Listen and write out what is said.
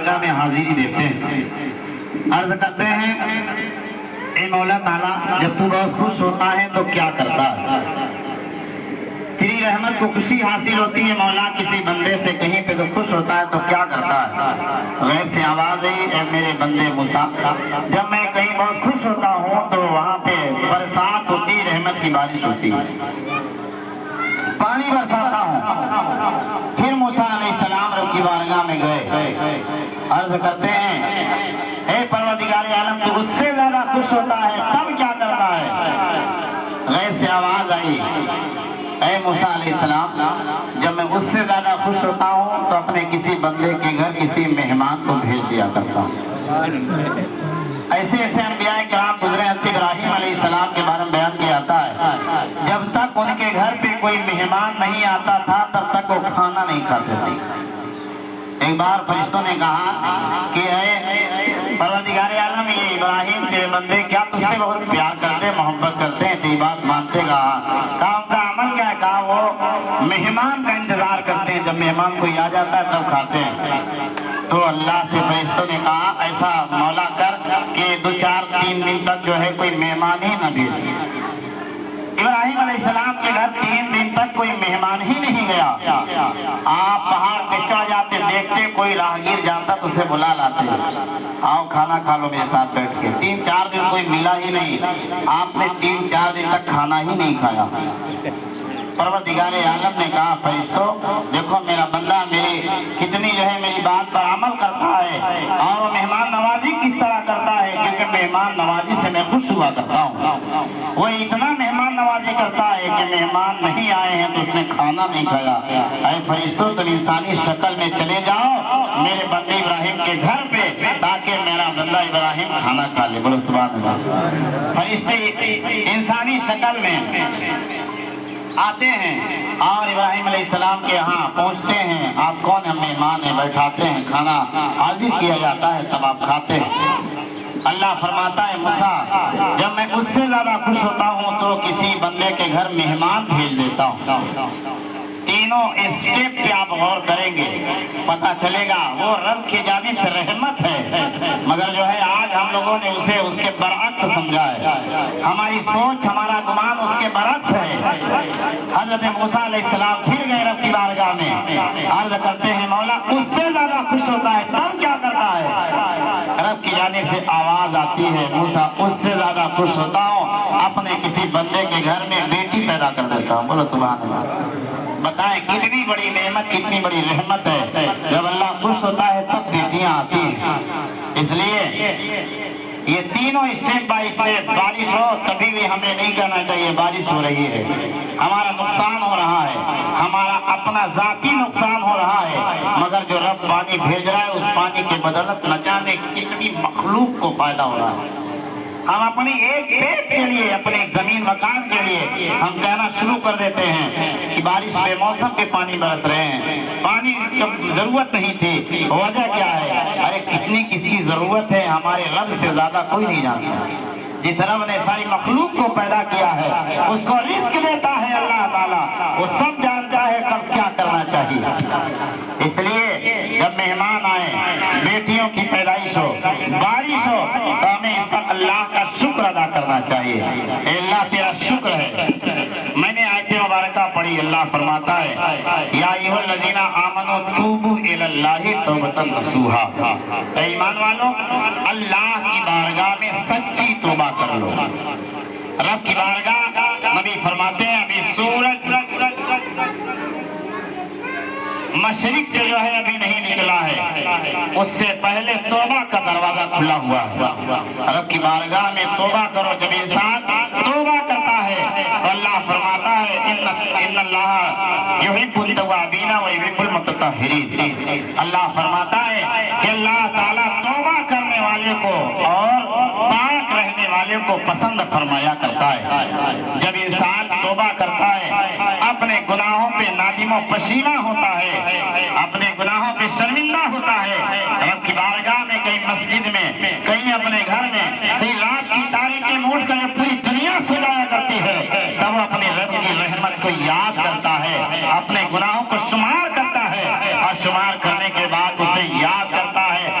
بارگاہ میں حاضری دیتے ہیں، عرض کرتے ہیں اے مولا تعالیٰ جب تو بہت خوش ہوتا ہے تو کیا کرتا ہے؟ تیری رحمت کو خوشی حاصل ہوتی ہے مولا کسی بندے سے کہیں پہ تو خوش ہوتا ہے تو کیا کرتا ہے؟ غیب سے آواز آئی اے میرے بندے موسیٰ جب میں کہیں بہت خوش ہوتا ہوں تو وہاں پہ برسات ہوتی، رحمت کی بارش ہوتی، پانی برساتا ہوں۔ پھر موسیٰ علیہ السلام رب کی بارگاہ میں گئے، عرض کرتے ہیں اے پروردگار عالم تو اس سے زیادہ خوش ہوتا ہے تب کیا کرتا ہے؟ غیب سے آواز آئی اے موسیٰ علیہ السلام جب میں اس سے زیادہ خوش ہوتا ہوں تو اپنے کسی بندے کے گھر کسی مہمان کو بھیج دیا کرتا ہوں۔ ایسے ایسے انبیاء کرام گزرے، حضرت ابراہیم علیہ السلام کے بارے میں بیان کیا جاتا ہے جب تک ان کے گھر پہ کوئی مہمان نہیں آتا تھا تب تک وہ کھانا نہیں کھاتے تھے۔ ایک بار فرشتوں نے کہا کہ اے پروردگار عالم یہ ابراہیم تیرے بندے کیا تجھ سے بہت پیار کرتے محبت کرتے ہیں تیری بات مانتے؟ کہا ان کا عمل کیا ہے؟ کہا وہ مہمان کا انتظار کرتے ہیں، جب مہمان کوئی آ جاتا ہے تب کھاتے ہیں۔ تو اللہ سے فرشتوں نے کہا ایسا مولا کر کہ 2-4-3 دن تک جو ہے کوئی مہمان ہی نہ بھیجے۔ ابراہیم علیہ السلام کے گھر 3 دن تک کوئی مہمان ہی نہیں گیا۔ آپ پہاڑ پہ چڑھ جاتے، دیکھتے کوئی راہگیر جانتا تو اسے بلا لاتے، آؤ کھانا کھا لو میرے ساتھ بیٹھ کے۔ 3-4 دن کوئی ملا ہی نہیں، آپ نے 3-4 دن تک کھانا ہی نہیں کھایا۔ پروردگار عالم نے کہا فرشتوں دیکھو میرا بندہ میری کتنی جو ہے میری بات پر عمل کرتا ہے اور وہ مہمان نوازی کس طرح کرتا ہے، کیونکہ مہمان نوازی سے میں خوش ہوا کرتا ہوں۔ وہ اتنا مہمان نوازی کرتا ہے کہ مہمان نہیں آئے ہیں تو اس نے کھانا نہیں کھایا۔ اے فرشتوں تم انسانی شکل میں چلے جاؤ میرے بندے ابراہیم کے گھر پہ تاکہ میرا بندہ ابراہیم کھانا کھا لے۔ بولو سبحان اللہ۔ فرشتے انسانی شکل میں آتے ہیں اور ابراہیم علیہ السلام کے ہاں پہنچتے ہیں، آپ کون ہیں؟ مہمان ہیں، بیٹھاتے ہیں، کھانا حاضر کیا جاتا ہے تب آپ کھاتے ہیں۔ اللہ فرماتا ہے موسیٰ جب میں اس سے زیادہ خوش ہوتا ہوں تو کسی بندے کے گھر مہمان بھیج دیتا ہوں۔ تینوں اسٹیپ پہ آپ غور کریں گے پتا چلے گا وہ رب کی جانب سے رحمت ہے، مگر جو ہے آج ہم لوگوں نے اسے اس کے برعکس سمجھا ہے، ہماری سوچ ہمارا گمان اس کے برعکس ہے۔ حضرت موسیٰ علیہ السلام پھر گئے رب کی بارگاہ میں، عرض کرتے ہیں مولا اس سے زیادہ خوش ہوتا ہے تب کیا کرتا ہے؟ رب کی جانب سے آواز آتی ہے موسیٰ اس سے زیادہ خوش ہوتا ہوں اپنے کسی بندے کے گھر میں بیٹی پیدا کر دیتا ہوں۔ بولو سبحان اللہ۔ بتائیں کتنی بڑی نعمت کتنی بڑی رحمت ہے، جب اللہ خوش ہوتا ہے تب بیٹیاں آتی ہیں۔ اس لیے یہ تینوں اسٹیپ بائی اسٹیپ، بارش ہو تبھی بھی ہمیں نہیں کہنا چاہیے بارش ہو رہی ہے، ہمارا نقصان ہو رہا ہے، ہمارا اپنا ذاتی نقصان ہو رہا ہے، مگر جو رب پانی بھیج رہا ہے اس پانی کے بدولت نہ جانے کتنی مخلوق کو فائدہ ہو رہا ہے۔ ہم اپنی ایک پیٹ کے لیے اپنے زمین مکان کے لیے ہم کہنا شروع کر دیتے ہیں کہ بارش بے موسم کے پانی برس رہے ہیں، پانی کی ضرورت نہیں تھی، وجہ کیا ہے؟ ارے کتنی کس کی ضرورت ہے ہمارے رب سے زیادہ کوئی نہیں جانتا۔ جس رب نے ساری مخلوق کو پیدا کیا ہے اس کو رزق دیتا ہے اللہ تعالیٰ، وہ سب جانتا ہے کب کیا کرنا چاہیے۔ اس لیے جب مہمان آئے، بیٹیوں کی پیدائش ہو، بارش ہو تو ہمیں اس پر اللہ کا شکر ادا کرنا چاہیے۔ اے اللہ تیرا شکر ہے۔ میں نے آیت مبارکہ پڑھی، اللہ فرماتا ہے یا ایھا الذین آمنوا توبوا الی اللہ توبۃ نصوحا، اے ایمان والو اللہ کی بارگاہ میں سچی توبہ کر لو۔ رب کی بارگاہ نبی فرماتے ہیں ابھی سورج مشرق سے جو ہے ابھی نہیں نکلا ہے، اس سے پہلے توبہ کا دروازہ کھلا ہوا ہے۔ رب کی بارگاہ میں توبہ کرو۔ جب انسان توبہ کرتا ہے تو اللہ فرماتا ہے ان اللہ یحب التوابین ویحب المتطہرین۔ اللہ فرماتا ہے کہ اللہ تعالیٰ توبہ کرنے والے کو اور پاک رہنے والے کو پسند فرمایا کرتا ہے۔ جب انسان توبہ کرتا ہے، اپنے گناہوں پہ نادم و پشیماں ہوتا ہے، اپنے گناہوں پہ شرمندہ ہوتا ہے، رب کی بارگاہ میں کہیں مسجد میں کہیں اپنے گھر میں کہیں رات کی تاریکی موڑ کر پوری دنیا سو جایا کرتی ہے، تب وہ اپنے رب کی رحمت کو یاد کرتا ہے، اپنے گناہوں کو شمار کرتا ہے اور شمار کرنے کے بعد اسے یاد کرتا ہے